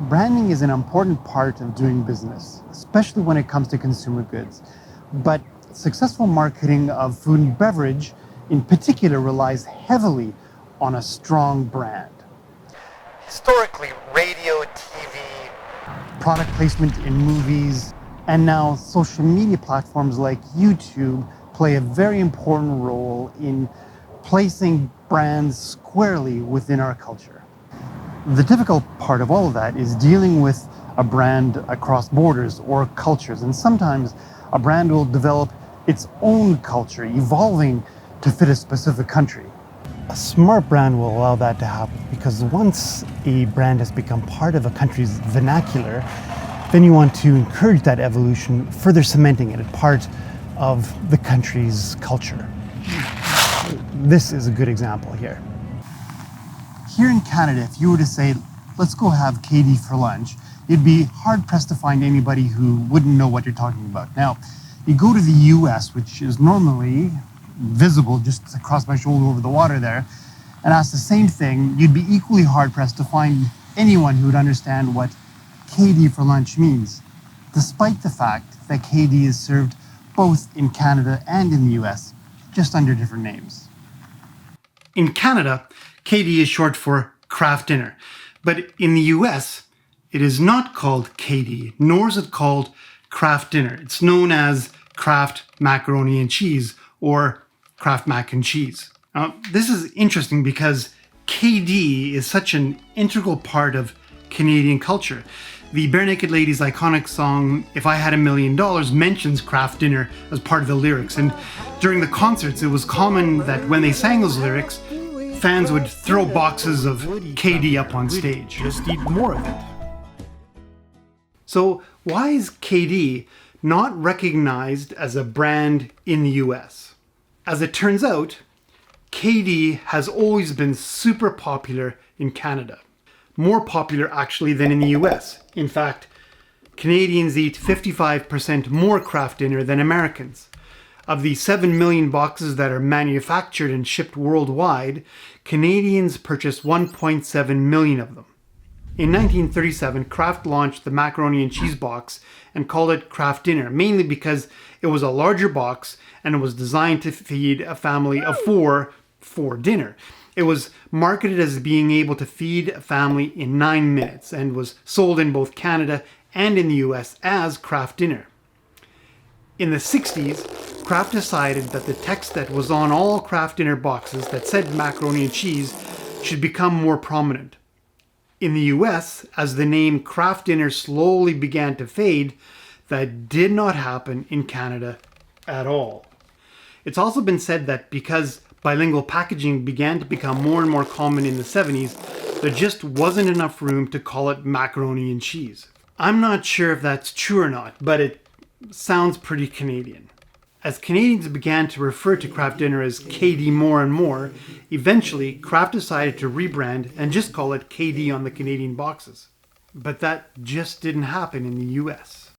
Branding is an important part of doing business, especially when it comes to consumer goods. But successful marketing of food and beverage, in particular, relies heavily on a strong brand. Historically, radio, TV, product placement in movies, and now social media platforms like YouTube play a very important role in placing brands squarely within our culture. The difficult part of all of that is dealing with a brand across borders or cultures, and sometimes a brand will develop its own culture, evolving to fit a specific country. A smart brand will allow that to happen because once a brand has become part of a country's vernacular, then you want to encourage that evolution, further cementing it as part of the country's culture. This is a good example here. Here in Canada, if you were to say, let's go have KD for lunch, you'd be hard-pressed to find anybody who wouldn't know what you're talking about. Now, you go to the US, which is normally visible just across my shoulder over the water there, and ask the same thing, you'd be equally hard-pressed to find anyone who would understand what KD for lunch means, despite the fact that KD is served both in Canada and in the US, just under different names. In Canada, KD is short for Kraft Dinner, but in the US, it is not called KD, nor is it called Kraft Dinner. It's known as Kraft Macaroni and Cheese, or Kraft Mac and Cheese. Now, this is interesting because KD is such an integral part of Canadian culture. The Barenaked Ladies' iconic song, If I Had $1 Million, mentions Kraft Dinner as part of the lyrics. And during the concerts, it was common that when they sang those lyrics, fans would throw boxes of KD up on stage. Just eat more of it. So why is KD not recognized as a brand in the US? As it turns out, KD has always been super popular in Canada. More popular actually than in the US. In fact, Canadians eat 55% more Kraft Dinner than Americans. Of the 7 million boxes that are manufactured and shipped worldwide, Canadians purchase 1.7 million of them. In 1937, Kraft launched the Macaroni and Cheese box and called it Kraft Dinner, mainly because it was a larger box and it was designed to feed a family of four for dinner. It was marketed as being able to feed a family in 9 minutes and was sold in both Canada and in the US as Kraft Dinner. In the 60s, Kraft decided that the text that was on all Kraft Dinner boxes that said macaroni and cheese should become more prominent. In the US, as the name Kraft Dinner slowly began to fade, that did not happen in Canada at all. It's also been said that because bilingual packaging began to become more and more common in the 70s, there just wasn't enough room to call it macaroni and cheese. I'm not sure if that's true or not, but it sounds pretty Canadian. As Canadians began to refer to Kraft Dinner as KD more and more, eventually Kraft decided to rebrand and just call it KD on the Canadian boxes. But that just didn't happen in the US.